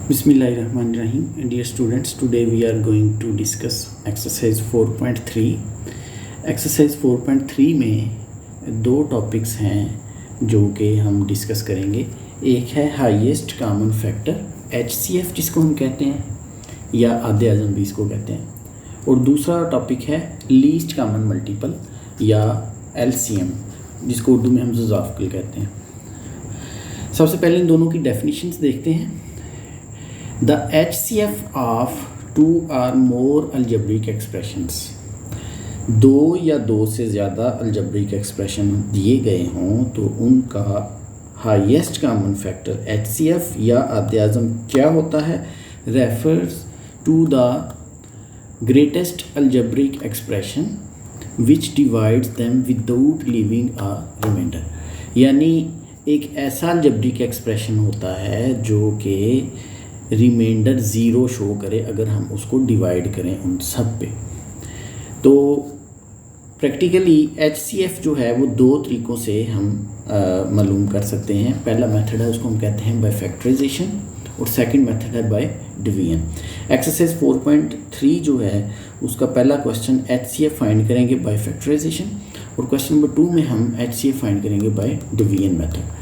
Bismillahirrahmanirrahim. Dear students, today we are going to discuss exercise 4.3. Exercise 4.3 में दो topics हैं जो कि हम डिस्कस करेंगे. एक है हाईएस्ट कॉमन फैक्टर HCF जिसको हम कहते हैं या आधे आज़म भी इसको कहते हैं, और दूसरा टॉपिक है लीस्ट कॉमन मल्टीपल या LCM जिसको उर्दू में हम ज़ुज़ाफ़िल कहते हैं. सबसे पहले इन दोनों की डेफिनेशंस देखते हैं. The HCF of two or more algebraic expressions, दो या दो से ज़्यादा अलजेब्रिक एक्सप्रेशन दिए गए हों तो उनका हाईएस्ट कॉमन फैक्टर HCF या आधे आज़म क्या होता है, refers to the greatest algebraic expression which divides them without leaving a reminder. यानी एक ऐसा अलजेब्रिक एक्सप्रेशन होता है जो कि रिमाइंडर ज़ीरो शो करे अगर हम उसको डिवाइड करें उन सब पे. तो प्रैक्टिकली HCF जो है वो दो तरीक़ों से हम मालूम कर सकते हैं. पहला मेथड है उसको हम कहते हैं बाय फैक्टराइजेशन और सेकंड मेथड है बाय डिवीजन. एक्सरसाइज 4.3 जो है उसका पहला क्वेश्चन HCF फाइंड करेंगे बाय फैक्टराइजेशन और क्वेश्चन नंबर 2 में हम HCF फाइंड करेंगे बाय डिवीजन मेथड.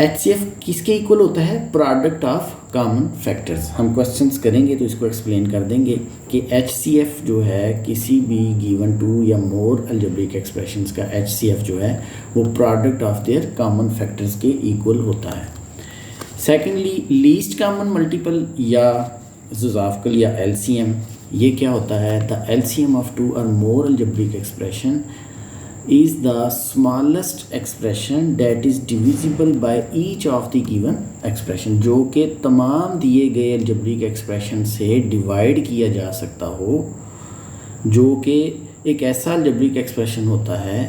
HCF किसके इक्वल होता है, प्रोडक्ट ऑफ कॉमन फैक्टर्स. हम क्वेश्चंस करेंगे तो इसको एक्सप्लेन कर देंगे कि HCF जो है किसी भी गिवन टू या मोर अलजेब्रिक एक्सप्रेशंस का HCF जो है वो product of their common factors के इक्वल होता है. सेकेंडली लीस्ट कॉमन मल्टीपल या ज़ुज़ाफ़िल या LCM, ये क्या होता है, द LCM ऑफ टू और more algebraic expression is the smallest expression that is divisible by each of the given expression, जो कि तमाम दिए गए अलजेब्रिक एक्सप्रेशन से डिवाइड किया जा सकता हो, जो कि एक ऐसा अलजेब्रिक एक्सप्रेशन होता है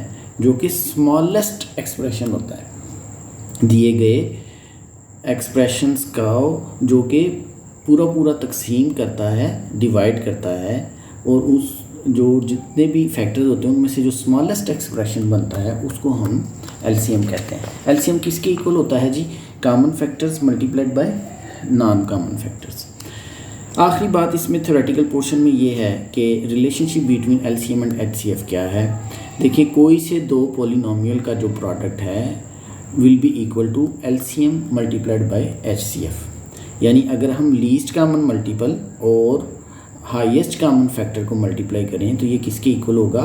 जो कि स्मॉलेस्ट एक्सप्रेशन होता है दिए गए एक्सप्रेशंस का, जो कि पूरा तकसीम करता है, डिवाइड करता है, और उस जो जितने भी फैक्टर्स होते हैं उनमें से जो स्मॉलेस्ट एक्सप्रेशन बनता है उसको हम LCM कहते हैं. LCM किसके इक्वल होता है जी, common factors multiplied by non common factors. आखिरी बात इसमें थ्योरेटिकल पोर्शन में ये है कि relationship between LCM and HCF क्या है. देखिए, कोई से दो पॉलिनोमियल का जो प्रोडक्ट है will be equal to LCM multiplied by HCF. यानी अगर हम लीस्ट कॉमन मल्टीपल और हाईएस्ट कॉमन फैक्टर को मल्टीप्लाई करें तो ये किसके इक्वल होगा,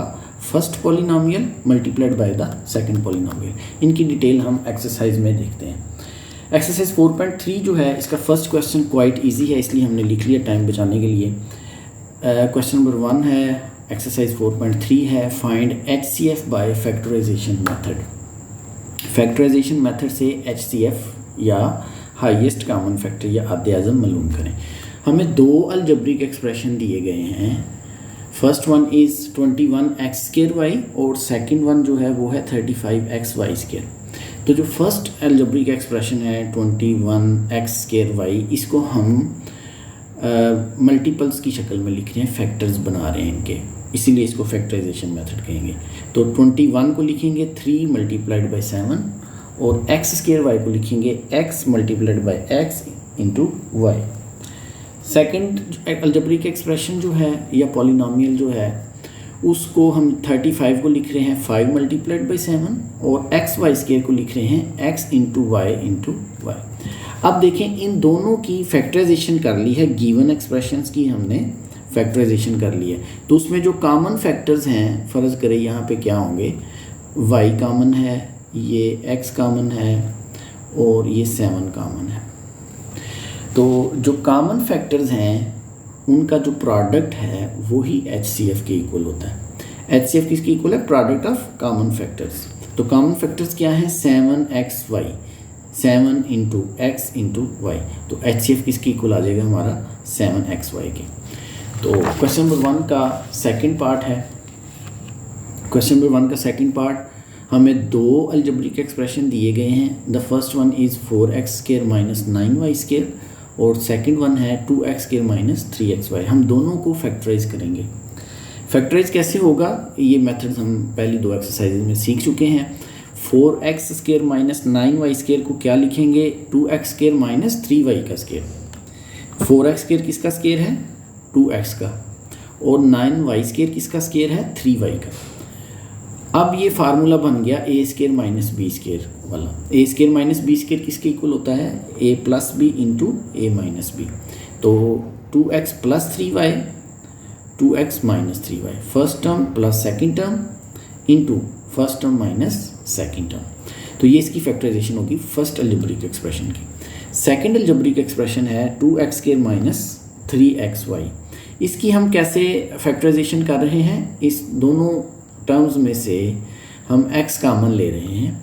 first polynomial multiplied by the second polynomial. इनकी डिटेल हम एक्सरसाइज में देखते हैं. एक्सरसाइज 4.3 जो है इसका फर्स्ट क्वेश्चन क्वाइट इजी है, इसलिए हमने लिख लिया टाइम बचाने के लिए. क्वेश्चन नंबर 1 है, एक्सरसाइज 4.3 है, find HCF by factorisation method. Factorisation method से HCF या हाईएस्ट कॉमन फैक्टर या आधे आज़म मालूम करें. हमें दो अलजेब्रिक एक्सप्रेशन दिए गए हैं. फर्स्ट वन इज़ 21x² और सेकंड वन जो है वो है 35xy². तो जो फर्स्ट अलजेब्रिक एक्सप्रेशन है 21x², इसको हम मल्टीपल्स की शक्ल में लिख रहे हैं, फैक्टर्स बना रहे हैं इनके, इसीलिए इसको फैक्टराइजेशन मेथड कहेंगे. तो 21 को लिखेंगे 3 मल्टीप्लाइड बाई 7 और x² को लिखेंगे x multiplied by x into y. Second algebraic expression जो है या पॉलिनोमियल जो है उसको हम 35 को लिख रहे हैं 5 मल्टीप्लाइड बाई 7 और xy² को लिख रहे हैं x into Y into Y. अब देखें, इन दोनों की फैक्टराइजेशन कर ली है, गिवन एक्सप्रेशंस की हमने फैक्टराइजेशन कर ली है. तो उसमें जो कॉमन फैक्टर्स हैं, फ़र्ज़ करें यहाँ पे क्या होंगे, y कॉमन है, ये x कॉमन है और ये 7 कॉमन है. तो जो कॉमन फैक्टर्स हैं उनका जो प्रोडक्ट है वो ही HCF के इक्वल होता है. HCF किसके इक्वल है, प्रोडक्ट ऑफ कॉमन फैक्टर्स. तो कॉमन फैक्टर्स क्या है, 7xy, 7 into x into Y. तो HCF किसके इक्वल आ जाएगा हमारा, 7xy के. तो क्वेश्चन नंबर 1 का सेकंड पार्ट है. क्वेश्चन नंबर 1 का सेकंड पार्ट, हमें दो अलजेब्रिक एक्सप्रेशन दिए गए हैं. The first one is 4x² minus 9y² और सेकंड वन है 2x² माइनस 3xy. हम दोनों को फैक्टराइज करेंगे. फैक्टराइज कैसे होगा, ये मेथड्स हम पहली दो एक्सरसाइजेज में सीख चुके हैं. 4x² माइनस 9y² को क्या लिखेंगे, 2x² minus 3y². 4x square किसका स्केयर है, 2x का, और 9y स्केयर किसका स्केयर है, 3y का। अब ये फार्मूला बन गया ए स्केयर माइनस बी स्केयर वाला। ए स्केयर माइनस बी स्केयर किसके इक्वल होता है, ए प्लस बी इंटू ए माइनस बी। तो 2x plus 3y, 2x minus 3y, first term plus second term into first term minus second term. तो ये इसकी factorisation होगी first algebraic expression की। Second algebraic expression है 2x स्केयर माइनस 3xy। इसकी हम कैसे फैक्टराइजेशन कर रहे हैं, इस दोनों टर्म्स में से हम x कामन ले रहे हैं,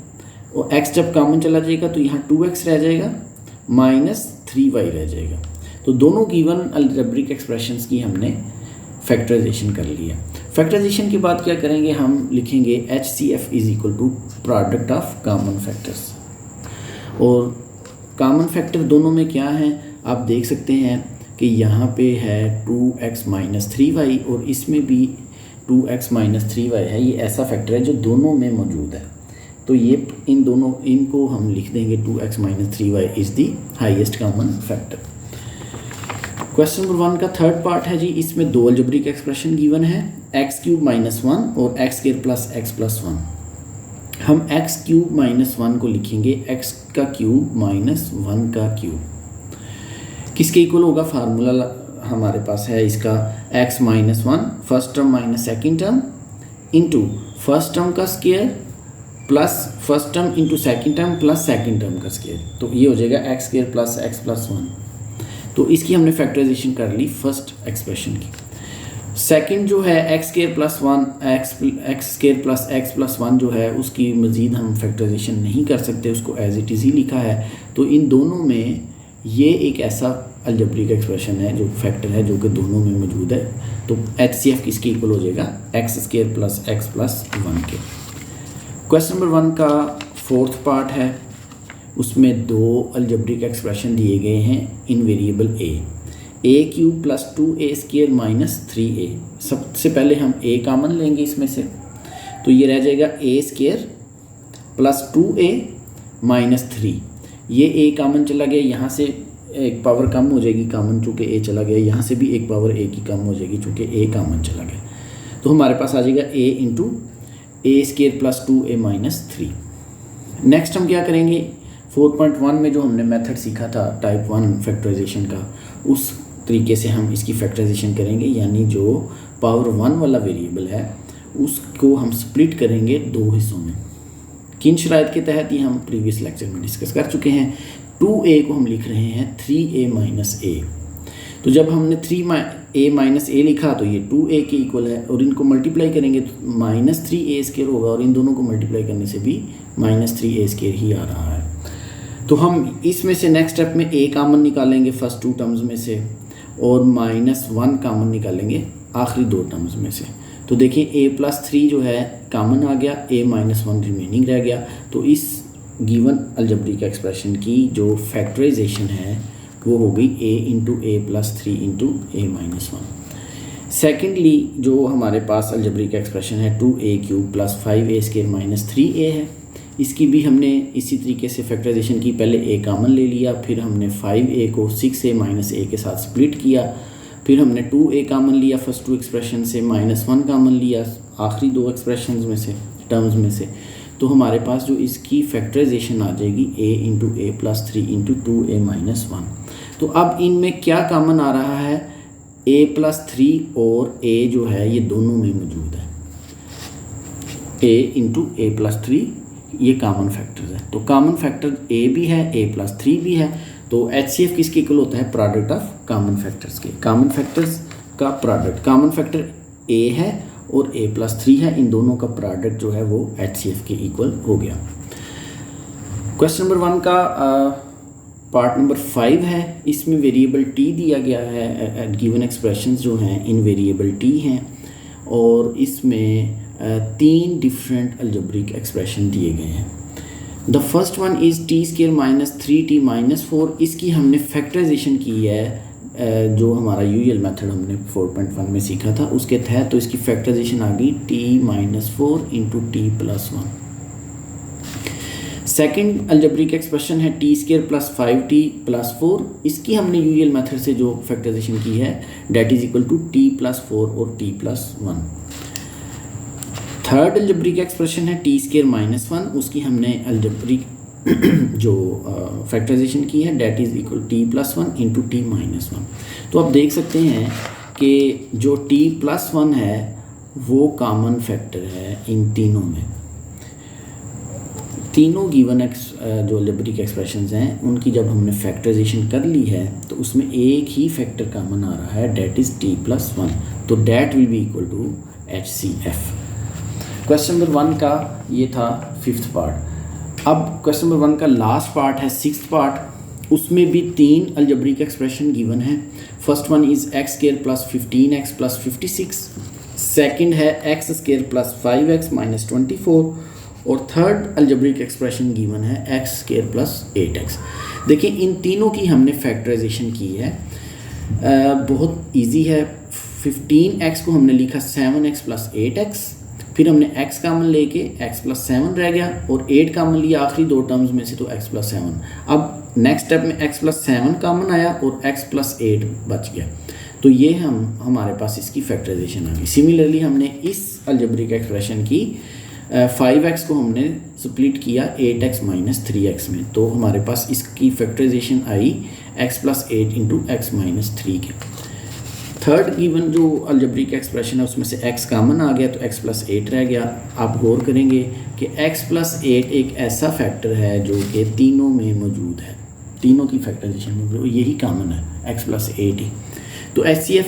और x जब कामन चला जाएगा तो यहाँ 2x रह जाएगा माइनस 3y रह जाएगा। तो दोनों गिवन अलजेब्रिक एक्सप्रेशंस की हमने फैक्टराइजेशन कर लिया। फैक्टराइजेशन के बाद क्या करेंगे, हम लिखेंगे HCF is equal to product of common factors. और कॉमन फैक्टर दोनों में क्या है, आप देख सकते हैं कि यहाँ पे है 2x माइनस 3y और इसमें भी 2x माइनस 3y है। ये ऐसा फैक्टर है जो दोनों में मौजूद है। तो ये इन दोनों इनको हम लिख देंगे 2x minus 3y is the highest common factor. Question number 1 का थर्ड पार्ट है जी, इसमें दो अलजेब्रिक एक्सप्रेशन गिवन है, एक्स क्यूब माइनस 1 और x square plus X plus 1। हम एक्स क्यूब माइनस 1 को लिखेंगे एक्स का क्यूब माइनस 1 का क्यूब। किसके इक्वल होगा, फार्मूला हमारे पास है इसका, X minus 1 first term minus second term into first term का square plus first term into second term plus second term का स्क्वायर। तो ये हो जाएगा X square plus X plus 1। तो इसकी हमने फैक्टराइजेशन कर ली फर्स्ट एक्सप्रेशन की। सेकंड जो है X square plus 1 X square plus X plus 1 जो है उसकी मज़ीद हम फैक्टराइजेशन नहीं कर सकते, उसको एज इट इज़ ही लिखा है। तो इन दोनों में ये एक ऐसा अलजेब्रिक एक्सप्रेशन है जो फैक्टर है जो कि दोनों में मौजूद है। तो HCF किसके इक्वल हो जाएगा, X square plus X plus 1 के। क्वेश्चन नंबर 1 का फोर्थ पार्ट है, उसमें दो अलजेब्रिक एक्सप्रेशन दिए गए हैं in variable A cube plus 2a square minus 3a। सबसे पहले हम a कामन लेंगे इसमें से, तो ये रह जाएगा a square plus 2a minus 3। ये a कामन चला गया, यहाँ से एक पावर कम हो जाएगी कामन चूँकि a चला गया, यहाँ से भी एक पावर a की कम हो जाएगी चूँकि a कामन चला गया। तो हमारे पास आ जाएगा a into a square plus 2a minus 3। Next हम क्या करेंगे, 4.1 में जो हमने मेथड सीखा था टाइप 1 फैक्टराइजेशन का, उस तरीके से हम इसकी फैक्टराइजेशन करेंगे। यानी जो पावर 1 वाला वेरिएबल है उसको हम स्प्लिट करेंगे दो हिस्सों में। किन शराइत के तहत, ये हम प्रीवियस लेक्चर में डिस्कस कर चुके हैं। 2a को हम लिख रहे हैं 3a माइनस a। तो जब हमने 3a माइनस a लिखा तो ये 2a के इक्वल है, और इनको मल्टीप्लाई करेंगे तो माइनस 3a स्क्वायर होगा, और इन दोनों को मल्टीप्लाई करने से भी माइनस 3a स्क्वायर ही आ रहा है। तो हम इसमें से नेक्स्ट स्टेप में a कामन निकालेंगे फर्स्ट टू टर्म्स में से, और माइनस 1 कामन निकालेंगे आखिरी दो टर्म्स में से। तो देखिए a प्लस 3 जो है कामन आ गया, a माइनस 1 रिमेनिंग रह गया। तो इस गिवन अलजेब्रिक एक्सप्रेशन की जो फैक्टराइजेशन है वो हो गई a into a plus 3 into a minus 1। Secondly जो हमारे पास अलजेब्रिक एक्सप्रेशन है 2a cube plus 5a square minus 3a है, इसकी भी हमने इसी तरीके से फैक्टराइजेशन की। पहले a कामन ले लिया, फिर हमने 5a को 6a माइनस a के साथ स्प्लिट किया, फिर हमने 2a कामन लिया फर्स्ट टू एक्सप्रेशन से, माइनस 1 कामन लिया आखिरी दो एक्सप्रेशन में से, टर्म्स में से। तो हमारे पास जो इसकी फैक्टराइजेशन आ जाएगी a into a plus 3 into 2a minus 1। तो अब इनमें क्या कामन आ रहा है, a प्लस 3 और a जो है ये दोनों में मौजूद है, a इंटू a प्लस 3 ये कॉमन फैक्टर्स है। तो कॉमन फैक्टर a भी है, a प्लस 3 भी है। तो HCF किसके इक्वल होता है, प्रोडक्ट ऑफ कॉमन फैक्टर्स के। कॉमन फैक्टर्स का प्रोडक्ट, कॉमन फैक्टर a है और a प्लस 3 है, इन दोनों का प्रोडक्ट जो है वो HCF के इक्वल हो गया। क्वेश्चन नंबर 1 का पार्ट नंबर 5 है, इसमें वेरिएबल t दिया गया है। गिवन एक्सप्रेशंस जो हैं इन वेरिएबल t हैं, और इसमें 3 डिफरेंट अलजेब्रिक एक्सप्रेशन दिए गए हैं। The first one is T square minus 3t minus 4। इसकी हमने फैक्टराइजेशन की है जो हमारा यूजुअल मेथड हमने 4.1 में सीखा था उसके तहत। तो इसकी फैक्टराइजेशन आ गई t minus 4 into T plus 1। Second algebraic expression है T square plus 5t plus 4। इसकी हमने यूजुअल मेथड से जो फैक्टराइजेशन की है that is equal to T plus 4 और T plus 1। Third algebraic expression है टी स्क्वायर माइनस 1। उसकी हमने अलजेब्रिक जो फैक्टराइजेशन की है that is equal T plus 1 into T minus 1। तो आप देख सकते हैं कि जो टी प्लस 1 है वो कॉमन फैक्टर है इन तीनों में। तीनों गिवन जो अलजेब्रिक एक्सप्रेशंस हैं उनकी जब हमने फैक्टराइजेशन कर ली है तो उसमें एक ही फैक्टर कॉमन आ रहा है डेट इज़ टी प्लस 1। तो that will be equal to HCF। Question number 1 का ये था 5th पार्ट। अब क्वेश्चन नंबर 1 का लास्ट पार्ट है 6th पार्ट। उसमें भी 3 अलजेब्रिक एक्सप्रेशन गिवन है। First one is X square plus 15x plus 56। Second है X square plus 5x minus 24। और थर्ड अलजेब्रिक एक्सप्रेशन गिवन है एक्स स्क्वायर प्लस 8x। देखिए इन तीनों की हमने फैक्टराइजेशन की है। बहुत इजी है। 15x को हमने लिखा 7x प्लस 8x, फिर हमने x कामन लेके x प्लस 7 रह गया और 8 कामन लिया आखिरी दो टर्म्स में से तो x प्लस 7। अब नेक्स्ट स्टेप में x प्लस 7 कामन आया और x प्लस 8 बच गया। तो ये हमारे पास इसकी फैक्टराइजेशन आ गई। सिमिलरली हमने इस अलजेब्रिक एक्सप्रेशन की 5x को हमने स्प्लिट किया 8x माइनस 3x में, तो हमारे पास इसकी फैक्टराइजेशन आई x plus 8 into x minus 3 के। थर्ड गिवन जो अलजेब्रिक एक्सप्रेशन है उसमें से x कामन आ गया तो x प्लस 8 रह गया। आप गौर करेंगे कि x प्लस 8 एक ऐसा फैक्टर है जो कि तीनों में मौजूद है, तीनों की फैक्टराइजेशन में यही कामन है x प्लस 8 ही। तो HCF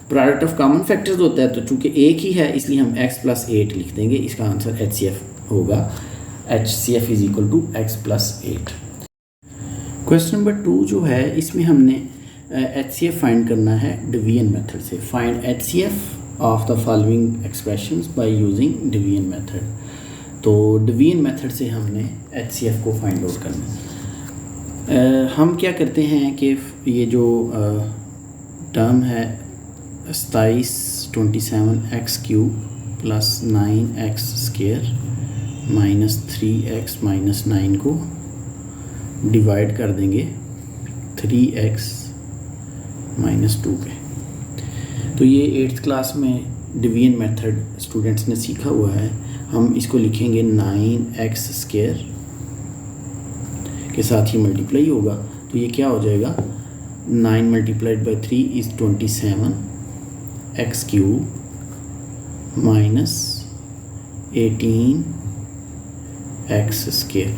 product of common factors होता है, तो चूंकि एक ही है इसलिए हम x प्लस 8 लिख देंगे। इसका आंसर HCF होगा। HCF is equal to x plus 8। Question number 2 जो है इसमें हमने HCF फाइंड करना है डिवीजन मेथड से। Find HCF of the following expressions by using division method. तो डिवीजन मेथड से हमने HCF को फाइंड आउट करना है। हम क्या करते हैं कि ये जो टर्म है 27x³ plus 9x square minus 3x minus 9 को डिवाइड कर देंगे 3x माइनस 2 पे। तो ये 8th क्लास में डिवीजन मेथड स्टूडेंट्स ने सीखा हुआ है। हम इसको लिखेंगे 9x स्क्वायर के साथ ही मल्टीप्लाई होगा, तो ये क्या हो जाएगा 9 multiplied by 3 is 27x³ minus 18x square.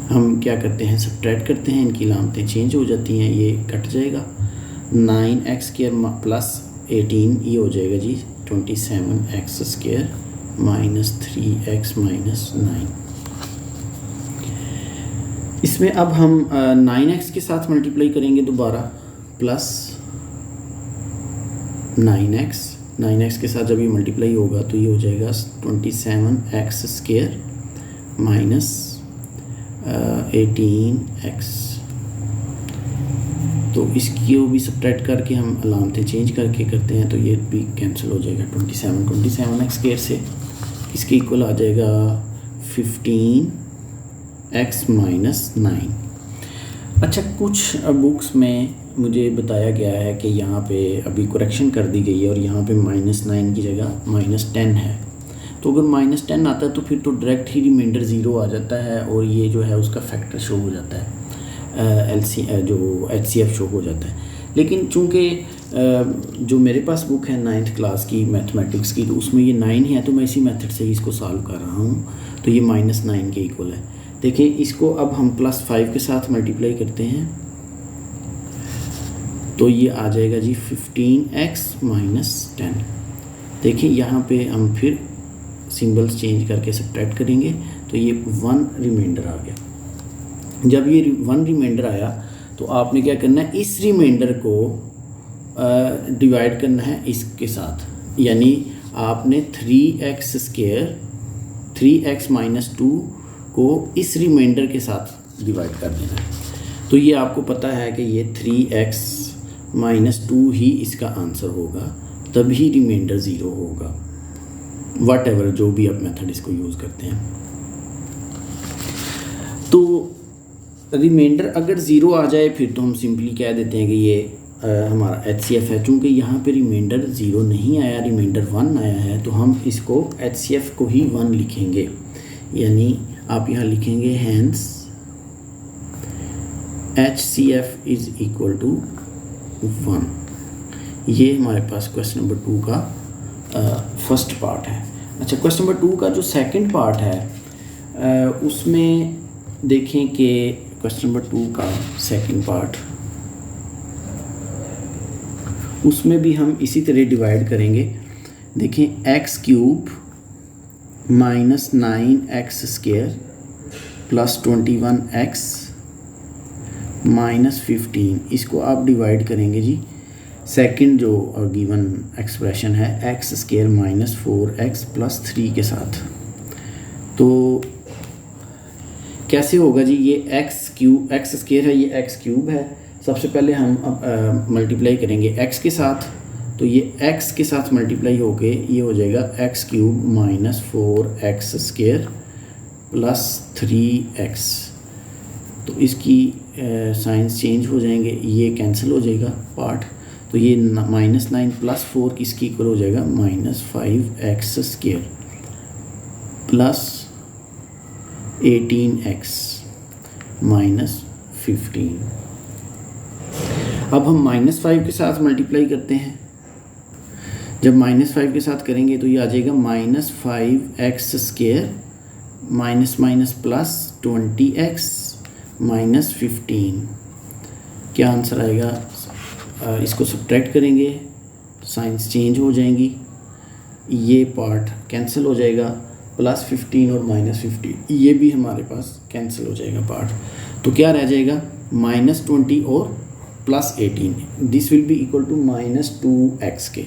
हम क्या करते हैं सब्ट्रैक्ट करते हैं, इनकी लामतें चेंज हो जाती हैं, ये कट जाएगा। 9x² प्लस 18 ये हो जाएगा जी 27x square minus 3x minus 9। इसमें अब हम 9x के साथ मल्टीप्लाई करेंगे दोबारा प्लस 9x के साथ जब ये मल्टीप्लाई होगा तो ये हो जाएगा 27x स्क्वायर माइनस 18x। तो इसकी भी सब्ट्रैक्ट करके हम अलामतें चेंज करके करते हैं तो ये भी कैंसिल हो जाएगा। 27x स्क्वायर से इसके इक्वल आ जाएगा 15x माइनस 9। अच्छा, कुछ बुक्स में मुझे बताया गया है कि यहाँ पे अभी करेक्शन कर दी गई है और यहाँ पे -9 की जगह -10 है। तो अगर -10 आता है तो फिर तो डायरेक्ट ही रिमाइंडर 0 आ जाता है और ये जो है उसका फैक्टर शो हो जाता है, जो HCF शो हो जाता है। लेकिन चूँकि जो मेरे पास बुक है 9th क्लास की मैथमेटिक्स की, तो उसमें ये 9 है, तो मैं इसी मेथड से ही इसको सॉल्व कर रहा हूँ। तो ये -9 के इक्वल है। देखिए इसको अब हम +5 के साथ मल्टीप्लाई करते हैं तो ये आ जाएगा जी 15x माइनस 10। देखिए यहाँ पे हम फिर सिंबल्स चेंज करके सब्ट्रैक्ट करेंगे तो ये 1 रिमाइंडर आ गया। जब ये 1 रिमाइंडर आया तो आपने क्या करना है, इस रिमाइंडर को डिवाइड करना है इसके साथ, यानी आपने 3x स्क्वायर 3x माइनस 2 को इस रिमाइंडर के साथ डिवाइड कर देना है। तो ये आपको पता है कि ये 3x माइनस 2 ही इसका आंसर होगा, तभी रिमाइंडर 0 होगा। वट एवर जो भी आप मेथड इसको यूज़ करते हैं। तो रिमाइंडर अगर ज़ीरो आ जाए फिर तो हम सिंपली कह देते हैं कि ये हमारा HCF है। चूँकि यहाँ पे रिमाइंडर ज़ीरो नहीं आया, रिमाइंडर 1 आया है, तो हम इसको HCF को ही 1 लिखेंगे। यानी आप यहाँ लिखेंगे hence HCF is equal to 1। ये हमारे पास क्वेश्चन नंबर 2 का फर्स्ट पार्ट है। अच्छा, क्वेश्चन नंबर 2 का जो सेकंड पार्ट है उसमें देखें कि क्वेश्चन नंबर 2 का सेकंड पार्ट, उसमें भी हम इसी तरह डिवाइड करेंगे। देखें x cube minus 9x² plus 21x minus 15, इसको आप डिवाइड करेंगे जी सेकंड जो गिवन एक्सप्रेशन है x² माइनस 4x प्लस 3 के साथ। तो कैसे होगा जी, ये x² है, ये x क्यूब है। सबसे पहले हम अब मल्टीप्लाई करेंगे x के साथ, तो ये x के साथ मल्टीप्लाई होके ये हो जाएगा x cube minus 4x² plus 3x। तो इसकी साइंस चेंज हो जाएंगे, ये कैंसिल हो जाएगा पार्ट। तो ये -9 प्लस 4 किसकी इक्वल हो जाएगा, -5x² प्लस 18x माइनस 15। अब हम -5 के साथ मल्टीप्लाई करते हैं। जब -5 के साथ करेंगे तो ये आ जाएगा -5x² minus minus plus 20x minus 15। क्या आंसर आएगा, इसको सब्ट्रैक्ट करेंगे, साइंस चेंज हो जाएंगी, ये पार्ट कैंसिल हो जाएगा, प्लस 15 और माइनस 15 ये भी हमारे पास कैंसिल हो जाएगा पार्ट। तो क्या रह जाएगा, -20 और plus 18, this will be equal to -2x के।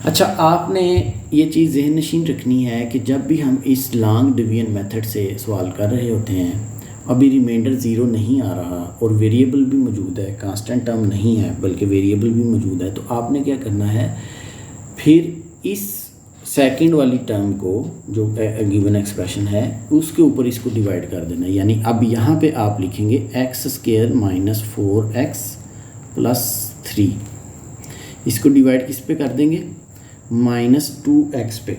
अच्छा, आपने ये चीज़ ज़हन नशीन रखनी है कि जब भी हम इस लॉन्ग डिवीजन मेथड से सवाल कर रहे होते हैं, अभी रिमाइंडर ज़ीरो नहीं आ रहा और वेरिएबल भी मौजूद है, कांस्टेंट टर्म नहीं है बल्कि वेरिएबल भी मौजूद है, तो आपने क्या करना है, फिर इस सेकंड वाली टर्म को जो गिवन एक्सप्रेशन है उसके ऊपर इसको डिवाइड कर देना। यानी अब यहाँ पे आप लिखेंगे x² माइनस 4x प्लस 3, इसको डिवाइड किस पे कर देंगे, -2x पे।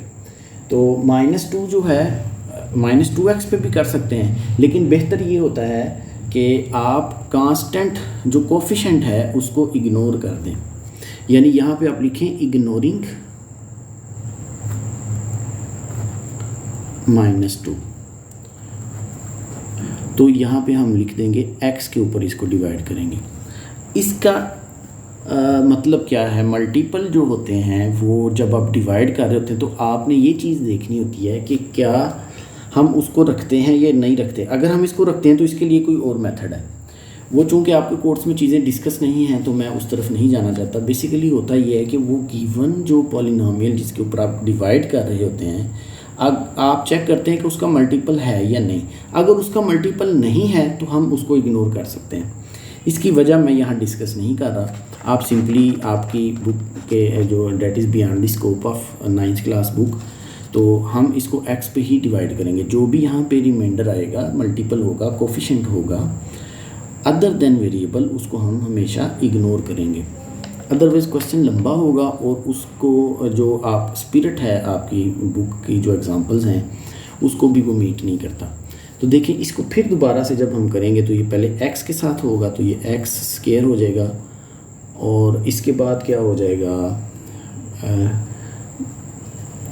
तो -2 जो है -2x पे भी कर सकते हैं, लेकिन बेहतर ये होता है कि आप कांस्टेंट जो कोफिशिएंट है उसको इग्नोर कर दें। यानी यहाँ पे आप लिखें इग्नोरिंग -2। तो यहाँ पे हम लिख देंगे x के ऊपर इसको डिवाइड करेंगे। इसका मतलब क्या है, मल्टीपल जो होते हैं वो जब आप डिवाइड कर रहे होते हैं तो आपने ये चीज़ देखनी होती है कि क्या हम उसको रखते हैं या नहीं रखते। अगर हम इसको रखते हैं तो इसके लिए कोई और मेथड है, वो चूँकि आपके कोर्स में चीज़ें डिस्कस नहीं हैं तो मैं उस तरफ नहीं जाना चाहता। बेसिकली होता ये है कि वो गिवन जो पॉलिनोमियल जिसके ऊपर आप डिवाइड कर रहे होते हैं, आप चेक करते हैं कि उसका मल्टीपल है या नहीं। अगर उसका मल्टीपल नहीं है तो हम उसको इग्नोर कर सकते हैं। इसकी वजह मैं यहाँ डिस्कस नहीं कर रहा, आप सिंपली आपकी बुक के जो that is beyond the scope of 9th class book, तो हम इसको x पे ही डिवाइड करेंगे। जो भी यहाँ पे रिमाइंडर आएगा, मल्टीपल होगा, कोफिशिएंट होगा अदर देन वेरिएबल, उसको हम हमेशा इग्नोर करेंगे। अदरवाइज़ क्वेश्चन लंबा होगा और उसको जो आप स्पिरिट है आपकी बुक की जो एग्जांपल्स हैं उसको भी वो मीट नहीं करता। तो देखिए, इसको फिर दोबारा से जब हम करेंगे तो ये पहले x के साथ होगा तो ये x² हो जाएगा, और इसके बाद क्या हो जाएगा,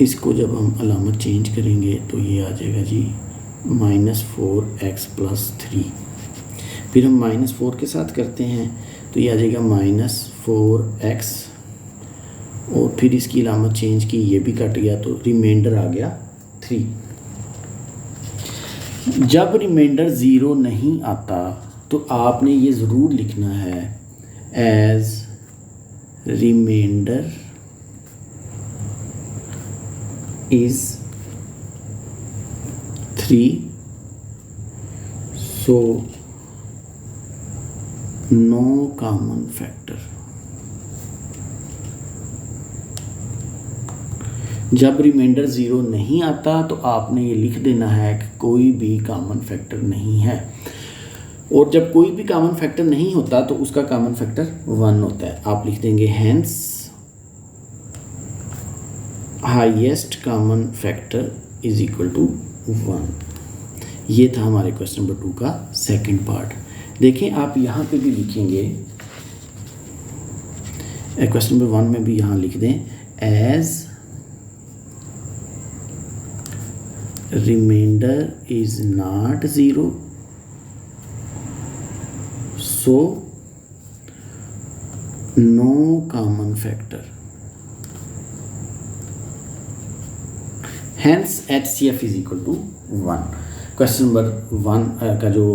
इसको जब हम अलामत चेंज करेंगे तो ये आ जाएगा जी -4x प्लस 3। फिर हम -4 के साथ करते हैं तो ये आ जाएगा -4x, और फिर इसकी अलामत चेंज की, ये भी कट गया तो रिमाइंडर आ गया 3। जब रिमाइंडर ज़ीरो नहीं आता तो आपने ये ज़रूर लिखना है as remainder is 3, so no common factor. जब रिमाइंडर ज़ीरो नहीं आता तो आपने ये लिख देना है कि कोई भी कॉमन फैक्टर नहीं है, और जब कोई भी कॉमन फैक्टर नहीं होता तो उसका कॉमन फैक्टर 1 होता है। आप लिख देंगे hence highest common factor is equal to 1। ये था हमारे क्वेश्चन नंबर 2 का सेकंड पार्ट। देखें आप यहाँ पे भी लिखेंगे, क्वेश्चन नंबर 1 में भी यहाँ लिख दें as remainder is not zero so no common factor, hence HCF is equal to 1। Question number 1 का जो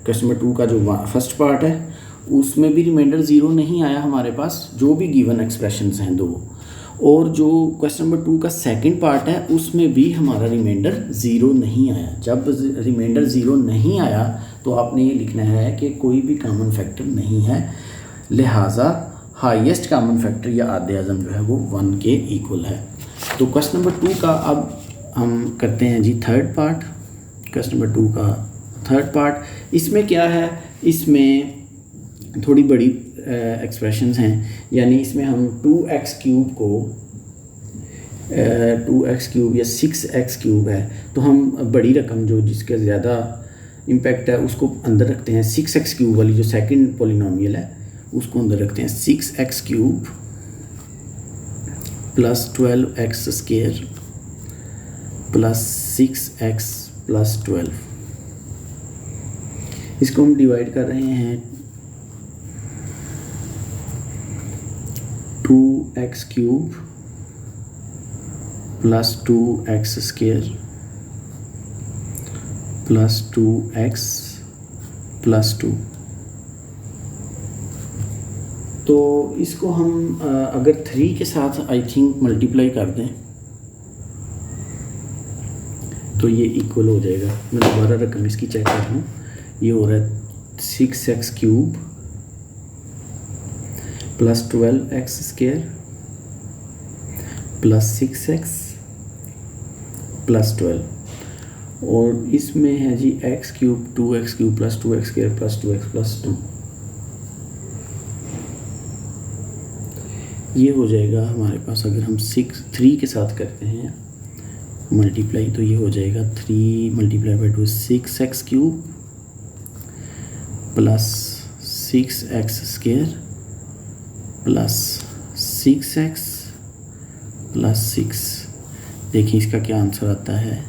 क्वेश्चन नंबर 2 का जो फर्स्ट पार्ट है उसमें भी रिमाइंडर ज़ीरो नहीं आया हमारे पास, जो भी गिवन एक्सप्रेशंस हैं 2, और जो क्वेश्चन नंबर 2 का सेकंड पार्ट है उसमें भी हमारा रिमाइंडर ज़ीरो नहीं आया। जब रिमाइंडर ज़ीरो नहीं आया तो आपने ये लिखना है कि कोई भी कॉमन फैक्टर नहीं है, लिहाजा हाईएस्ट कॉमन फैक्टर या आधे आज़म जो है वो 1 के इक्वल है। तो क्वेश्चन नंबर 2 का अब हम करते हैं जी थर्ड पार्ट। क्वेश्चन नंबर 2 का थर्ड पार्ट, इसमें क्या है, इसमें थोड़ी बड़ी एक्सप्रेशंस हैं, यानी इसमें हम 2x क्यूब को 2x क्यूब या 6x क्यूब है तो हम बड़ी रकम जो जिसका ज़्यादा इम्पैक्ट है उसको अंदर रखते हैं। 6x क्यूब वाली जो सेकंड पॉलिनोमियल है उसको अंदर रखते हैं। 6x cube plus 12x square plus 6x plus 12, इसको हम डिवाइड कर रहे हैं 2x cube plus 2x square plus 2x plus 2। तो इसको हम अगर 3 के साथ आई थिंक मल्टीप्लाई कर दें तो ये इक्वल हो जाएगा। मैं दोबारा रकम इसकी चेक कर लूँ, ये हो रहा है 6x cube plus 12x square plus 6x plus 12, और इसमें है जी x cube 2x cube plus 2x square plus 2x plus 2। ये हो जाएगा हमारे पास, अगर हम 3 के साथ करते हैं मल्टीप्लाई तो ये हो जाएगा 3 multiply by 2 6x cube plus 6x square plus 6x plus 6। देखिए इसका क्या आंसर आता है,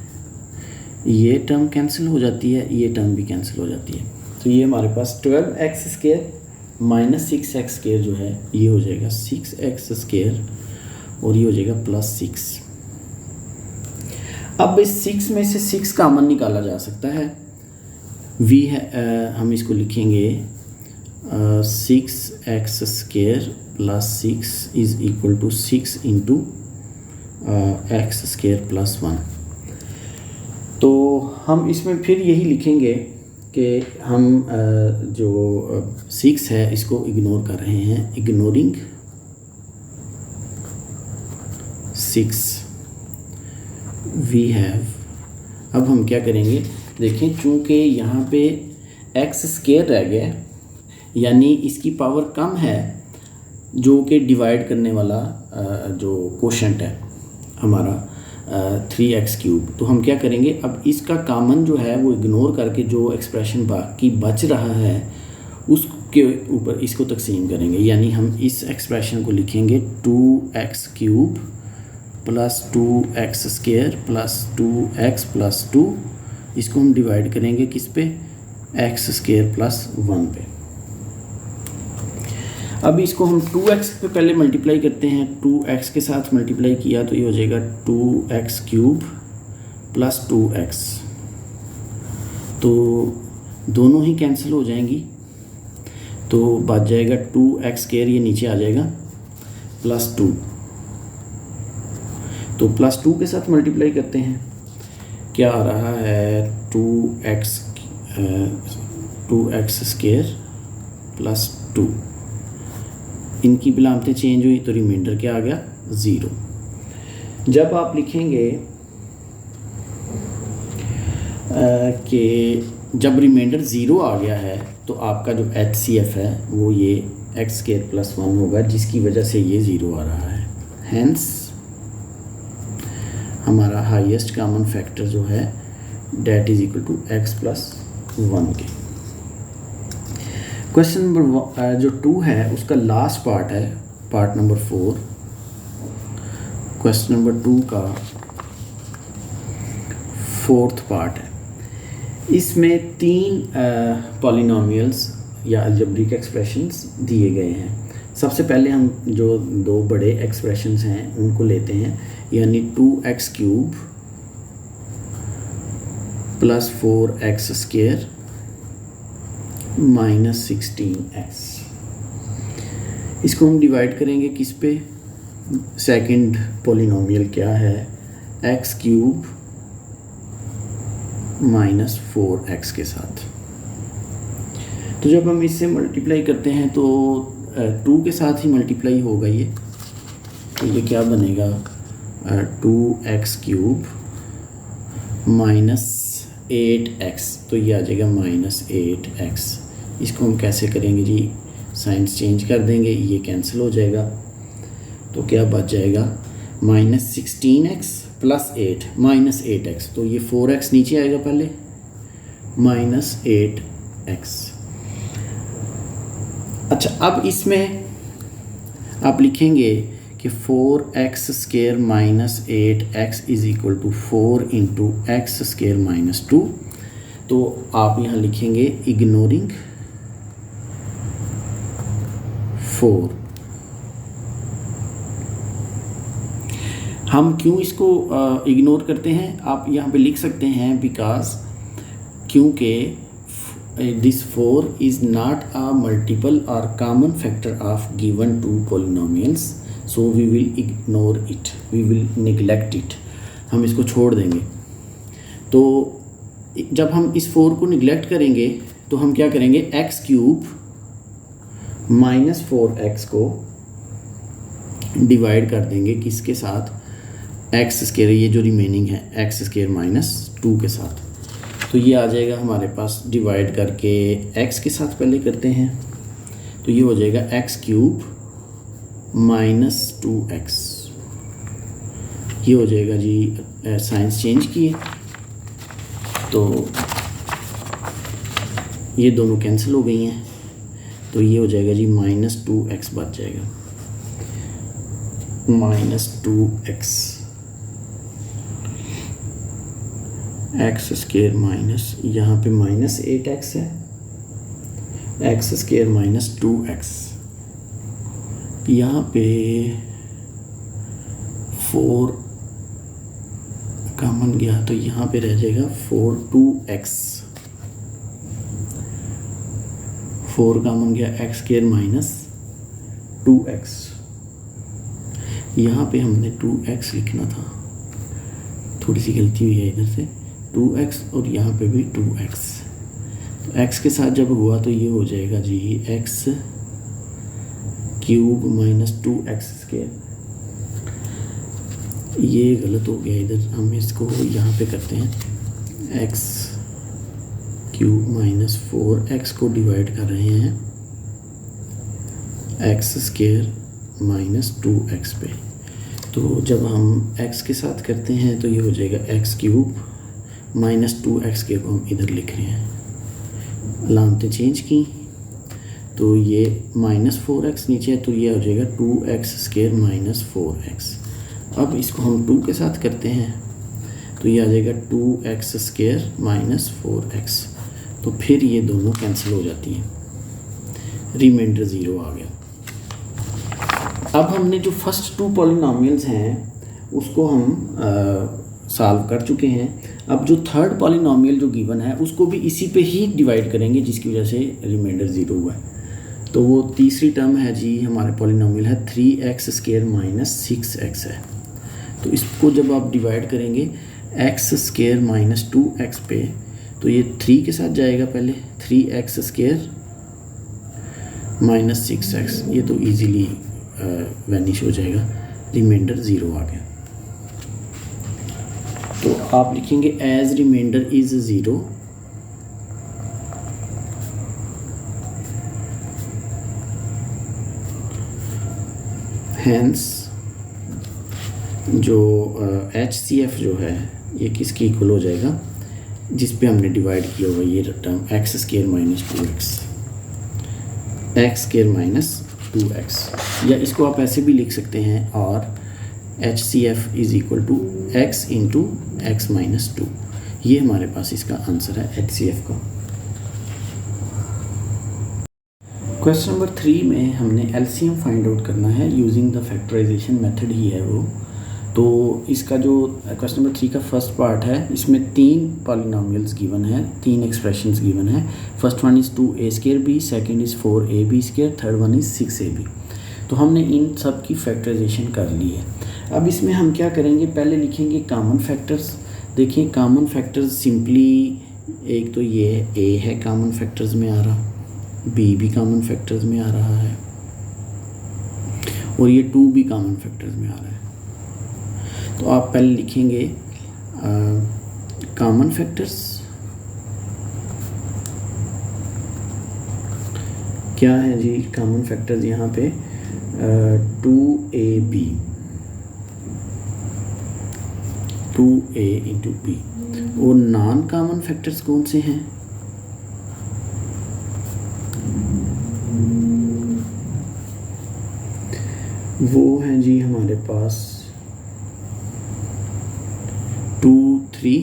ये टर्म कैंसिल हो जाती है, ये टर्म भी कैंसिल हो जाती है। तो ये हमारे पास 12x square minus 6x square जो है ये हो जाएगा 6x स्क्वायर, और ये हो जाएगा प्लस 6। अब इस 6 में से 6 कॉमन निकाला जा सकता है। v है, हम इसको लिखेंगे 6x square plus 6 is equal to 6 into x square plus 1। तो हम इसमें फिर यही लिखेंगे कि हम जो 6 है इसको इग्नोर कर रहे हैं, इग्नोरिंग 6 वी हैव। अब हम क्या करेंगे, देखें चूँकि यहाँ पे x स्क्वायर रह गया, यानी इसकी पावर कम है, जो कि डिवाइड करने वाला जो कोशेंट है हमारा 3x क्यूब। तो हम क्या करेंगे, अब इसका कॉमन जो है वो इग्नोर करके जो एक्सप्रेशन बाकी बच रहा है उसके ऊपर इसको तकसीम करेंगे, यानी हम इस एक्सप्रेशन को लिखेंगे 2x cube plus 2x square plus 2x plus 2। इसको हम डिवाइड करेंगे किस पे, x स्क्वायर प्लस 1 पे। अब इसको हम 2x पे पहले मल्टीप्लाई करते हैं, 2x के साथ मल्टीप्लाई किया तो ये हो जाएगा 2x क्यूब प्लस 2x, तो दोनों ही कैंसिल हो जाएंगी, तो बच जाएगा 2x स्क्वायर, ये नीचे आ जाएगा प्लस 2। तो प्लस 2 के साथ मल्टीप्लाई करते हैं, क्या आ रहा है 2x स्क्वायर प्लस 2। इनकी बिलामतें चेंज हुई तो रिमाइंडर क्या आ गया 0। जब आप लिखेंगे कि जब रिमाइंडर ज़ीरो आ गया है तो आपका जो HCF है वो ये x² + 1 होगा, जिसकी वजह से ये ज़ीरो आ रहा है। हैंस हमारा हाईएस्ट कॉमन फैक्टर जो है that is equal to x+1 के। क्वेश्चन नंबर जो 2 है उसका लास्ट पार्ट है, पार्ट नंबर 4। क्वेश्चन नंबर 2 का 4th पार्ट है। इसमें 3 पॉलिनोमियल्स या अलजेब्रिक एक्सप्रेशंस दिए गए हैं। सबसे पहले हम जो 2 बड़े एक्सप्रेशंस हैं उनको लेते हैं, यानी 2x³ + 4x² - 16x। इसको हम डिवाइड करेंगे किस पे? सेकंड पॉलिनोमियल क्या है? x³ - 4x के साथ। तो जब हम इससे मल्टीप्लाई करते हैं तो 2 के साथ ही मल्टीप्लाई होगा ये, तो ये क्या बनेगा? 2x³ - 8x, तो ये आ जाएगा -8x। इसको हम कैसे करेंगे जी? साइंस चेंज कर देंगे, ये कैंसिल हो जाएगा, तो क्या बच जाएगा? -16x + 8 -8x, तो ये 4x नीचे आएगा पहले, -8x। अच्छा, अब इसमें आप लिखेंगे कि 4x² - 8x = 4 × x² - 2। तो आप यहाँ लिखेंगे इग्नोरिंग 4। हम क्यों इसको इग्नोर करते हैं? आप यहाँ पे लिख सकते हैं क्योंकि this 4 is not a multiple और common factor of given 2 polynomials, so we will ignore it, we will neglect it. हम इसको छोड़ देंगे। तो जब हम इस 4 को निगलेक्ट करेंगे तो हम क्या करेंगे? x³ - 4x को डिवाइड कर देंगे किसके साथ? x², ये जो रिमेनिंग है x² - 2 के साथ। तो ये आ जाएगा हमारे पास, डिवाइड करके x के साथ पहले करते हैं, तो ये हो जाएगा x³ - 2x। ये हो जाएगा जी, साइंस चेंज किए तो ये दोनों कैंसिल हो गई हैं, तो ये हो जाएगा जी -2x बच जाएगा, -2x x² यहाँ पे -8x है, x² - 2x, यहाँ पे 4 कॉमन गया तो यहाँ पे रह जाएगा 2x, 4 कॉमन गया, x² - 2x। यहाँ पे हमने 2x लिखना था, थोड़ी सी गलती हुई है इधर से, 2x और यहाँ पे भी 2x। तो x के साथ जब हुआ तो ये हो जाएगा जी x³ - 2x²। ये गलत हो गया इधर, हम इसको यहाँ पे करते हैं, x³ - 4x को डिवाइड कर रहे हैं x² - 2x पे। तो जब हम x के साथ करते हैं तो ये हो जाएगा x³ - 2x के को हम इधर लिख रहे हैं, अलामतें चेंज की तो ये -4x नीचे है, तो ये हो जाएगा 2x² - 4x। अब इसको हम 2 के साथ करते हैं तो ये आ जाएगा 2x² - 4x। तो फिर ये दोनों कैंसिल हो जाती हैं, रिमाइंडर 0 आ गया। अब हमने जो फर्स्ट 2 पॉलिनोमियल्स हैं उसको हम सॉल्व कर चुके हैं। अब जो थर्ड पॉलिनोमियल जो गिवन है उसको भी इसी पे ही डिवाइड करेंगे, जिसकी वजह से रिमाइंडर 0 हुआ है। तो वो तीसरी टर्म है जी, हमारे पॉलिनोमियल है 3x² - 6x है। तो इसको जब आप डिवाइड करेंगे x² - 2x पे, तो ये 3 के साथ जाएगा पहले, 3x² - 6x, ये तो इजीली वैनिश हो जाएगा, रिमाइंडर 0 आ गया। तो आप लिखेंगे एज रिमाइंडर इज 0, हैंस जो HCF जो है ये किसके इक्वल हो जाएगा, जिस पे हमने डिवाइड किया हुआ ये term x square minus 2x, x square minus 2x, या इसको आप ऐसे भी लिख सकते हैं और HCF is equal to x into x minus 2। ये हमारे पास इसका आंसर है HCF का। क्वेश्चन नंबर 3 में हमने LCM फाइंड आउट करना है यूजिंग द फैक्टराइजेशन मेथड ही है वो। तो इसका जो क्वेश्चन नंबर 3 का फर्स्ट पार्ट है, इसमें 3 पॉलिनोमियल्स गिवन है, 3 एक्सप्रेशंस गिवन है। First one is 2a²b, second is 4ab², third one is 6ab। तो हमने इन सब की फैक्टराइजेशन कर ली है। अब इसमें हम क्या करेंगे, पहले लिखेंगे कॉमन फैक्टर्स। देखिए कॉमन फैक्टर्स सिंपली एक तो ये a है कॉमन फैक्टर्स में आ रहा, b भी कॉमन फैक्टर्स में आ रहा है और ये 2 भी कॉमन फैक्टर्स में आ रहा है। तो आप पहले लिखेंगे कॉमन फैक्टर्स क्या है जी, कॉमन फैक्टर्स यहाँ पे 2ab, 2a इंटू b। और नॉन कॉमन फैक्टर्स कौन से हैं, वो हैं जी हमारे पास 2, 3,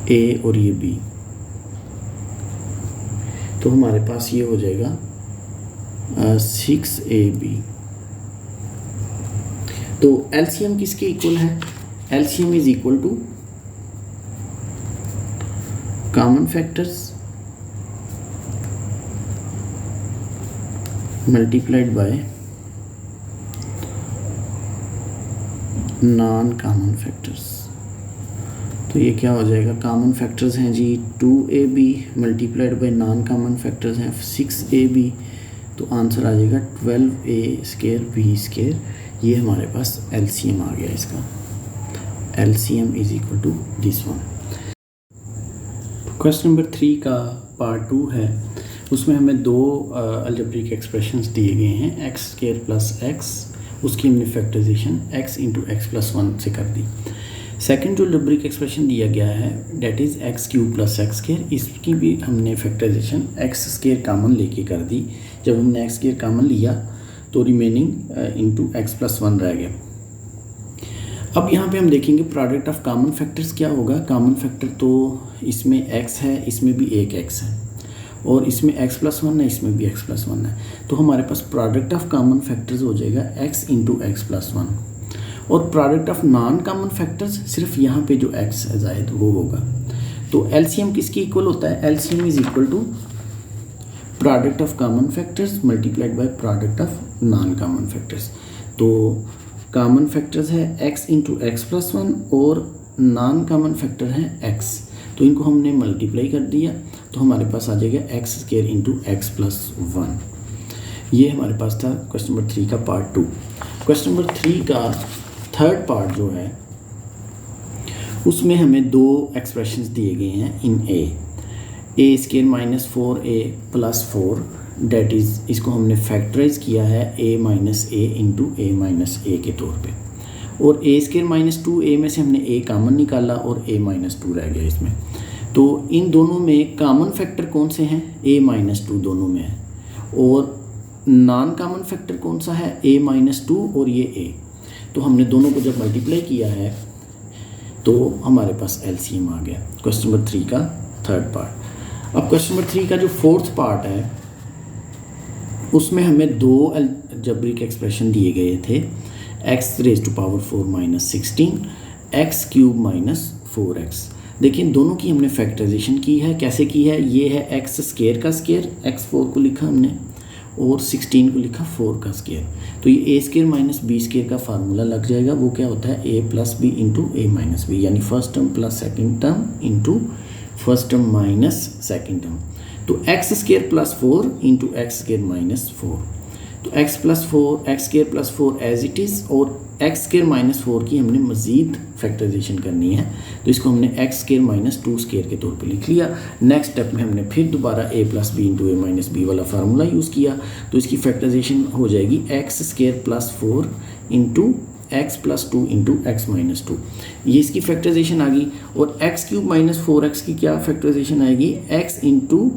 a और ये b। तो हमारे पास ये हो जाएगा 6ab। तो LCM किसके इक्वल है, LCM is equal to common factors multiplied by non common factors. तो ये क्या हो जाएगा, कॉमन फैक्टर्स हैं जी 2ab multiplied by non common factors हैं 6ab। तो आंसर आ जाएगा 12a² b²। ये हमारे पास LCM आ गया इसका, LCM is equal to this one. Question number 3 का पार्ट 2 है, उसमें हमें 2 अलजेब्रिक एक्सप्रेशंस दिए गए हैं, x² प्लस x, उसकी हमने factorisation x into x plus 1 से कर दी। सेकंड जो अलजेब्रिक एक्सप्रेशन दिया गया है that is x³ plus x², इसकी भी हमने फैक्टराइजेशन x² कॉमन लेके कर दी। जब हमने x² कॉमन लिया तो रिमेनिंग इंटू एक्स प्लस 1 रह गया। अब यहाँ पे हम देखेंगे प्रोडक्ट ऑफ कॉमन फैक्टर्स क्या होगा। कॉमन फैक्टर तो इसमें x है, इसमें भी एक x है, और इसमें x प्लस 1 है, इसमें भी x प्लस 1 है। तो हमारे पास प्रोडक्ट ऑफ कॉमन फैक्टर्स हो जाएगा x इंटू एक्स प्लस 1। और product of non common factors सिर्फ यहाँ पे जो x है जायद वो होगा। तो LCM किसकी इक्वल होता है, LCM is equal to product of common factors multiplied by product of non common factors. तो कॉमन फैक्टर्स है x इंटू एक्स प्लस 1 और नॉन कॉमन फैक्टर है x, तो इनको हमने मल्टीप्लाई कर दिया तो हमारे पास आ जाएगा x² इंटू एक्स प्लस 1। ये हमारे पास था क्वेश्चन नंबर 3 का पार्ट 2। क्वेश्चन नंबर 3 का थर्ड पार्ट जो है उसमें हमें 2 एक्सप्रेशंस दिए गए हैं इन a² minus 4a plus 4, that is इसको हमने फैक्टराइज किया है a minus a into a minus a के तौर पे। और a² माइनस 2a में से हमने a कॉमन निकाला और a माइनस 2 रह गया इसमें। तो इन दोनों में कॉमन फैक्टर कौन से हैं, a माइनस 2 दोनों में है, और नॉन कॉमन फैक्टर कौन सा है, a माइनस 2 और ये a। तो हमने दोनों को जब मल्टीप्लाई किया है तो हमारे पास LCM आ गया क्वेश्चन नंबर 3 का थर्ड पार्ट। अब क्वेश्चन नंबर 3 का जो फोर्थ पार्ट है उसमें हमें 2 अलजेब्रिक एक्सप्रेशन दिए गए थे, x⁴ minus 16, x³ minus 4x। देखिए दोनों की हमने फैक्टराइजेशन की है, कैसे की है, ये है x² का स्क्वायर, x4 को लिखा हमने और 16 को लिखा 4 का स्क्वायर। तो ये a² माइनस b² का फार्मूला लग जाएगा, वो क्या होता है a plus B into a minus B, यानी first term plus second term into first term minus second term. तो x² plus 4 into x² minus 4। तो तो x plus four, x square plus four as it is, और x square minus four की हमने मज़ीद factorisation करनी है, तो इसको हमने x square minus two square के तौर पे लिख लिया। नेक्स्ट स्टेप में हमने फिर दोबारा ए प्लस बी इंटू ए माइनस बी वाला फार्मूला यूज़ किया, तो इसकी फैक्टराइजेशन हो जाएगी x square plus four into x plus two into x minus two, ये इसकी फैक्टराइजेशन आ गई। और x cube minus four x की क्या फैक्टराइजेशन आएगी, x into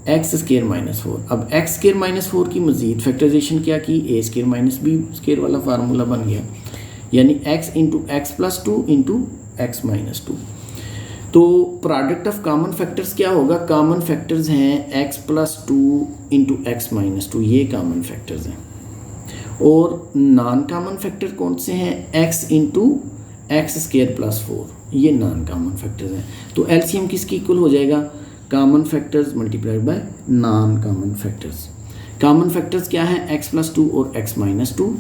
x square minus four. अब एक्स स्केयर माइनस फोर की मजीद फैक्टराइजेशन क्या की, ए स्केयर माइनस बी स्केयर वाला फार्मूला बन गया, यानी x into x plus two into x minus two. तो प्रोडक्ट ऑफ कॉमन फैक्टर्स क्या होगा, कॉमन फैक्टर्स हैं x plus two into x minus two, ये कॉमन फैक्टर्स हैं। और नॉन कॉमन फैक्टर कौन से हैं, x into x square plus four, ये नॉन कॉमन फैक्टर्स हैं। तो एलसीएम किसकी इक्वल हो जाएगा, common factors multiplied by non common factors. Common factors क्या हैं, एक्स प्लस टू और एक्स माइनस टू,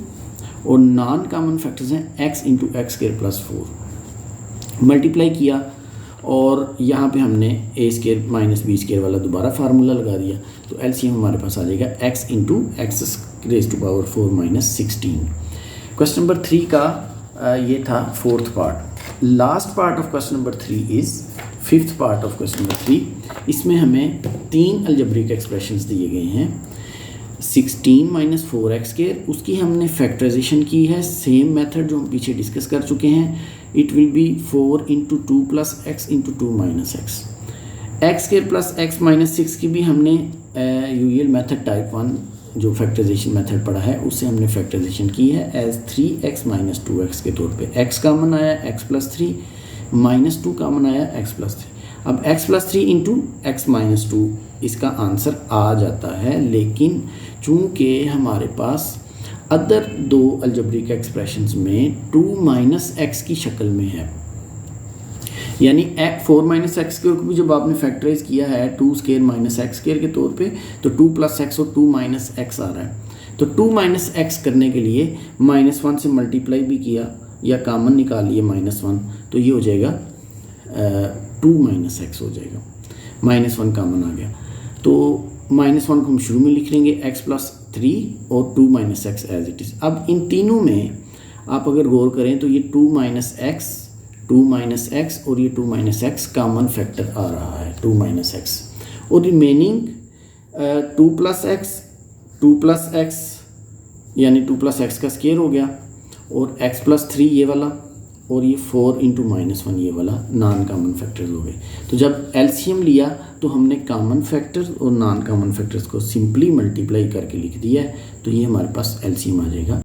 और नॉन कॉमन फैक्टर्स हैं x into x square plus four. Multiply किया और यहाँ पे हमने ए स्केयर माइनस बी स्केयर वाला दोबारा फार्मूला लगा दिया, तो एलसीएम हमारे पास आ जाएगा x into x raise to power four minus 16। Question number 3 का ये था fourth part. Last part of question number 3 is fifth part of question number 3। इसमें हमें 3 अलजेब्रिक एक्सप्रेशंस दिए गए हैं। 16 माइनस फोर एक्स स्केयर, उसकी हमने फैक्टराइजेशन की है, सेम मेथड जो हम पीछे डिस्कस कर चुके हैं। It will be 4 into two plus x into two minus x. X square plus x minus 6 की भी हमने यूजुअल मेथड टाइप 1 जो फैक्टराइजेशन मेथड पढ़ा है उससे हमने फैक्टराइजेशन की है एज 3x माइनस 2x के तौर पे। x कॉमन आया x प्लस 3, माइनस 2 कॉमन आया x प्लस 3। अब x plus 3 into x minus 2 इसका आंसर आ जाता है, लेकिन चूँकि हमारे पास अदर दो अलजेब्रिक एक्सप्रेशंस में 2 माइनस एक्स की शक्ल में है, यानी 4 माइनस एक्स स्क्वायर को भी जब आपने फैक्टराइज किया है 2 स्क्वायर माइनस एक्स स्क्वायर के तौर पे, तो 2 प्लस एक्स और 2 माइनस एक्स आ रहा है। तो 2 माइनस एक्स करने के लिए -1 से मल्टीप्लाई भी किया या कॉमन निकाल लिए -1, तो ये हो जाएगा 2 माइनस एक्स हो जाएगा, -1 कॉमन आ गया। तो -1 को हम शुरू में लिख लेंगे x प्लस 3 और 2 minus x as it is. अब इन तीनों में आप अगर गौर करें तो ये 2 माइनस एक्स, 2 माइनस एक्स और ये 2 माइनस एक्स कॉमन फैक्टर आ रहा है, 2 माइनस एक्स, और remaining 2 plus x, 2 plus x यानी 2 प्लस एक्स का स्क्वायर हो गया, और x प्लस 3 ये वाला, और ये 4 इंटू -1 ये वाला नॉन कॉमन फैक्टर्स हो गए। तो जब एलसीएम लिया तो हमने कॉमन फैक्टर्स और नॉन कॉमन फैक्टर्स को सिंपली मल्टीप्लाई करके लिख दिया है, तो ये हमारे पास एलसीएम आ जाएगा।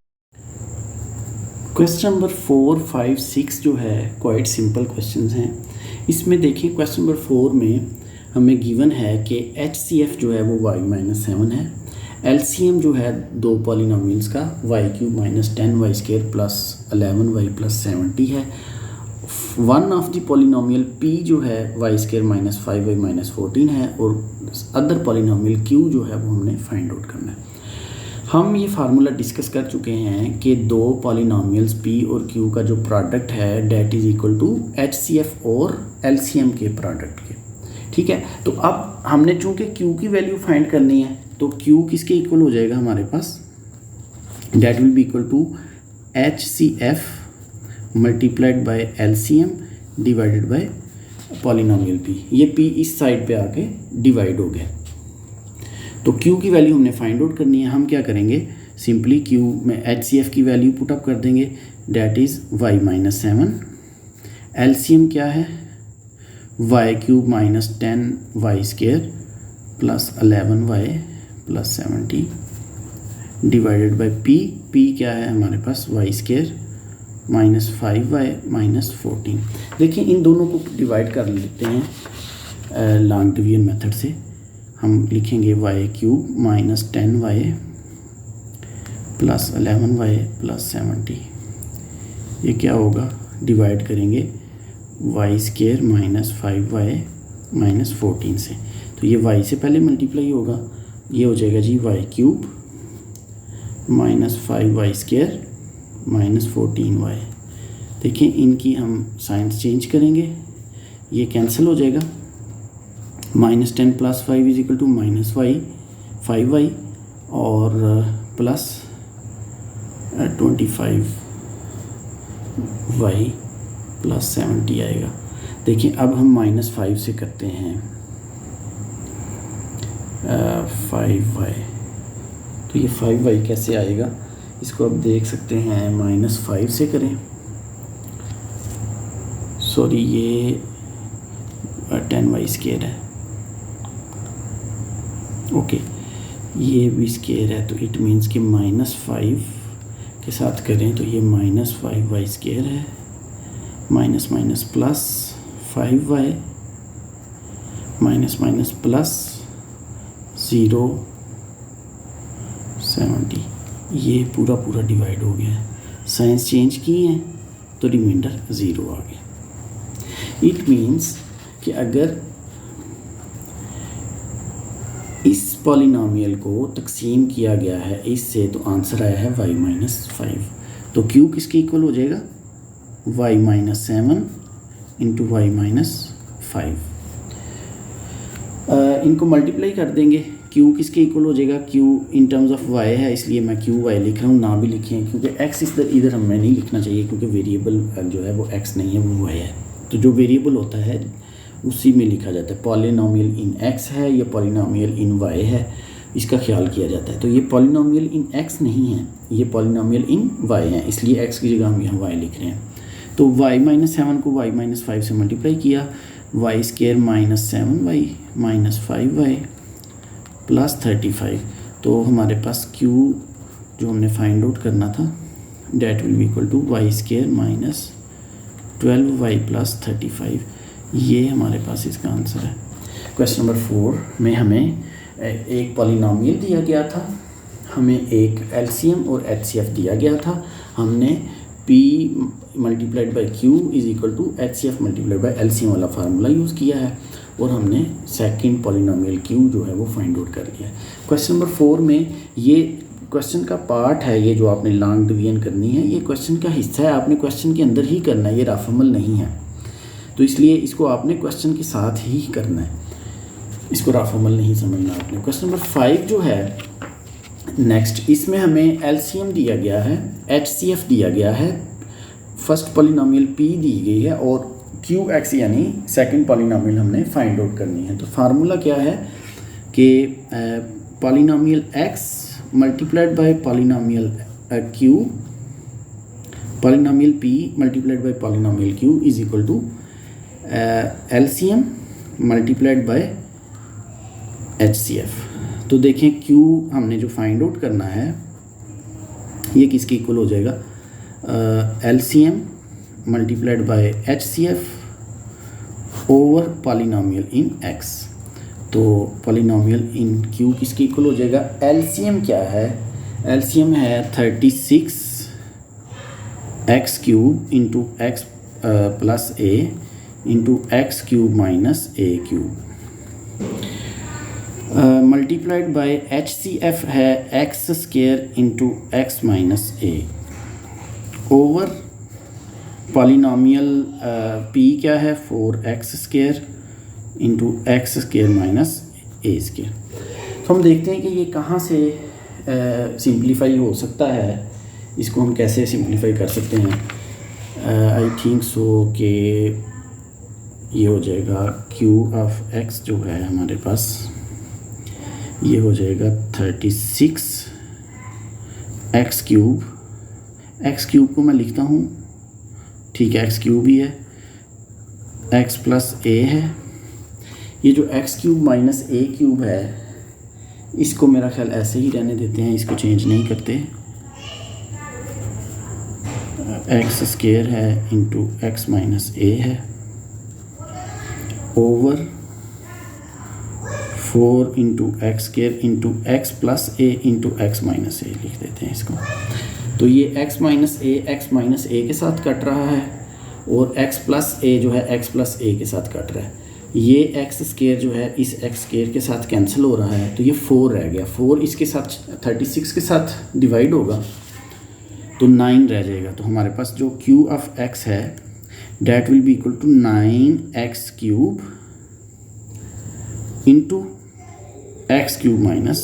क्वेश्चन नंबर 4, 5, 6 जो है क्वाइट सिंपल क्वेश्चंस हैं। इसमें देखिए क्वेश्चन नंबर 4 में हमें गिवन है कि HCF जो है वो y-7 है। LCM जो है दो पॉलिनोमियल्स का y³ minus 10y² plus 11y plus 70 है। One of the polynomial P जो है y² माइनस 5y माइनस 14 है, और अदर पॉलिनोमियल Q जो है वो हमने फाइंड आउट करना है। हम ये फार्मूला डिस्कस कर चुके हैं कि दो पॉलिनोमियल्स P और Q का जो प्रोडक्ट है that is equal to HCF और LCM के प्रोडक्ट के, ठीक है। तो अब हमने चूँकि Q की वैल्यू फाइंड करनी है, तो Q किसके इक्वल हो जाएगा हमारे पास, that will be equal to HCF multiplied by LCM divided by polynomial P। ये P इस साइड पे आके डिवाइड हो गया। तो Q की वैल्यू हमने फाइंड आउट करनी है। हम क्या करेंगे, सिंपली Q में HCF की वैल्यू पुट अप कर देंगे, डेट इज़ y-7। LCM क्या है, y³ minus 10y² plus 11y plus 70 divided by P क्या है हमारे पास y² माइनस 5y माइनस 14। देखिए इन दोनों को डिवाइड कर लेते हैं लॉन्ग डिवीजन मेथड से। हम लिखेंगे y³ minus 10y plus 11y plus 70, ये क्या होगा, डिवाइड करेंगे y² माइनस 5y माइनस 14 से, तो ये y से पहले मल्टीप्लाई होगा, ये हो जाएगा जी y³ minus 5y² minus 14y। देखिए इनकी हम साइंस चेंज करेंगे, ये कैंसिल हो जाएगा, -10 plus 5 is equal to -5y और प्लस 25y प्लस 70 आएगा। देखिए अब हम -5 से करते हैं 5y, तो ये 5y कैसे आएगा, इसको आप देख सकते हैं -5 से करें, सॉरी ये 10y स्क्वायर है, ओके ये भी स्क्वायर है, तो इट मीन्स कि -5 के साथ करें तो ये -5y स्क्वायर है, minus minus plus 5y minus minus plus 70, ये पूरा पूरा डिवाइड हो गया है, साइंस चेंज किए हैं तो रिमाइंडर 0 आ गया। इट मीन्स कि अगर इस पॉलिनोमियल को तकसीम किया गया है इससे तो आंसर आया है y-5, तो q किसके इक्वल हो जाएगा, y-7 इंटू y-5। इनको मल्टीप्लाई कर देंगे, q किसके इक्वल हो जाएगा, q in terms of y है इसलिए मैं q y लिख रहा हूँ, ना भी लिखें क्योंकि x इधर हमें नहीं लिखना चाहिए क्योंकि वेरिएबल जो है वो x नहीं है वो y है, तो जो वेरिएबल होता है उसी में लिखा जाता है। पॉलिनोमियल इन x है, ये पॉलिनोमियल इन y है, इसका ख्याल किया जाता है। तो ये पॉलिनोमियल इन x नहीं है, ये पॉलिनोमियल इन y है, इसलिए x की जगह हम यहाँ y लिख रहे हैं। तो y-7 को y-5 से मल्टीप्लाई किया, y square -7y minus 5y plus 35, तो हमारे पास q जो हमने फाइंड आउट करना था that will be equal to y square minus 12y plus 35, ये हमारे पास इसका आंसर है। क्वेश्चन नंबर 4 में हमें एक पॉलिनोमियल दिया गया था, हमें एक एलसीएम और एचसीएफ दिया गया था, हमने p multiplied by q is equal to HCF multiplied by LCM वाला फार्मूला यूज़ किया है और हमने सेकंड पॉलिनोमियल q जो है वो फाइंड आउट कर लिया है। क्वेश्चन नंबर 4 में ये क्वेश्चन का पार्ट है, ये जो आपने लॉन्ग डिवीजन करनी है ये क्वेश्चन का हिस्सा है, आपने क्वेश्चन के अंदर ही करना है, ये रफअमल नहीं है, तो इसलिए इसको आपने क्वेश्चन के साथ ही करना है, इसको रफअमल नहीं समझना आपने। क्वेश्चन नंबर 5 जो है नेक्स्ट, इसमें हमें एलसीएम दिया गया है, एचसीएफ दिया गया है, फर्स्ट पॉलिनोमियल p दी गई है और qx यानी सेकंड पॉलिनोमियल हमने फाइंड आउट करनी है। तो फार्मूला क्या है कि polynomial x multiplied by polynomial q, polynomial p multiplied by polynomial q is equal to LCM multiplied by HCF. तो देखें q हमने जो फाइंड आउट करना है ये किसके इक्वल हो जाएगा, LCM multiplied by HCF over polynomial in x। तो पॉलिनोमियल इन q किसके इक्वल हो जाएगा, एलसीएम क्या है, एलसीएम है 36 x cube into x plus a into x cube minus a cube multiplied by HCF है X square into x minus a over polynomial p क्या है 4x square into X square minus a square. तो हम देखते हैं कि ये कहाँ से सिंप्लीफाई हो सकता है, इसको हम कैसे सिंप्लीफाई कर सकते हैं। आई थिंक सो कि ये हो जाएगा q ऑफ x जो है हमारे पास ये हो जाएगा 36 x क्यूब, एक्स क्यूब को मैं लिखता हूँ, ठीक है एक्स क्यूब ही है, एक्स प्लस a है, ये जो x cube minus a cube है इसको मेरा ख्याल ऐसे ही रहने देते हैं, इसको चेंज नहीं करते, एक्स स्क्वायर है इंटू एक्स माइनस a है over 4 into X square into x plus a into x minus a लिख देते हैं इसको। तो ये x माइनस a के साथ कट रहा है और x प्लस a जो है x प्लस a के साथ कट रहा है, ये x स्क्वायर जो है इस x स्क्वायर के साथ कैंसिल हो रहा है, तो ये 4 रह गया, 4 इसके साथ 36 के साथ डिवाइड होगा तो 9 रह जाएगा। तो हमारे पास जो q ऑफ x है that will be equal to 9x cube into x cube minus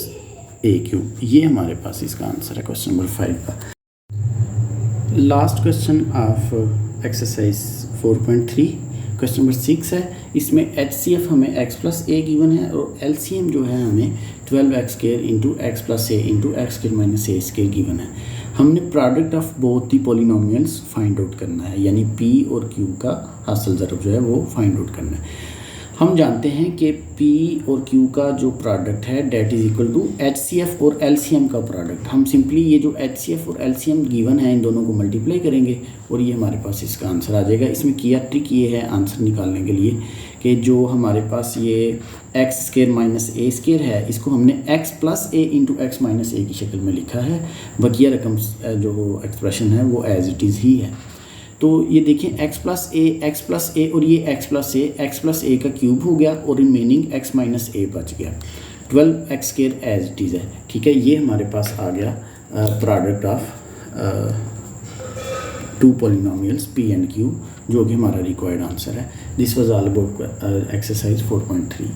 a cube. ये हमारे पास इसका आंसर है क्वेश्चन नंबर 5 का। Last question of exercise 4.3 question number 6 है। इसमें HCF हमें x प्लस ए गिवन है और LCM जो है हमें 12x square into x plus A into X square minus A square given है। हमने product of both the polynomials find out करना है, यानी P और Q का हासिल ज़रब जो है वो फाइंड आउट करना है। हम जानते हैं कि P और Q का जो प्रोडक्ट है that is equal to HCF और LCM का प्रोडक्ट। हम सिंपली ये जो HCF और LCM गिवन है इन दोनों को मल्टीप्लाई करेंगे और ये हमारे पास इसका आंसर आ जाएगा। इसमें किया ट्रिक ये है आंसर निकालने के लिए कि जो हमारे पास ये x square minus A square है इसको हमने x plus A into x minus ए की शक्ल में लिखा है। बकिया रकम जो एक्सप्रेशन है वो एज इट इज़ ही है। तो ये देखिए x प्लस ए और ये x प्लस ए का क्यूब हो गया और रिमेनिंग x माइनस ए बच गया। 12x square as it is है। ठीक है, ये हमारे पास आ गया product of two polynomials P and Q, जो कि हमारा रिक्वायर्ड आंसर है। This was all about exercise 4.3।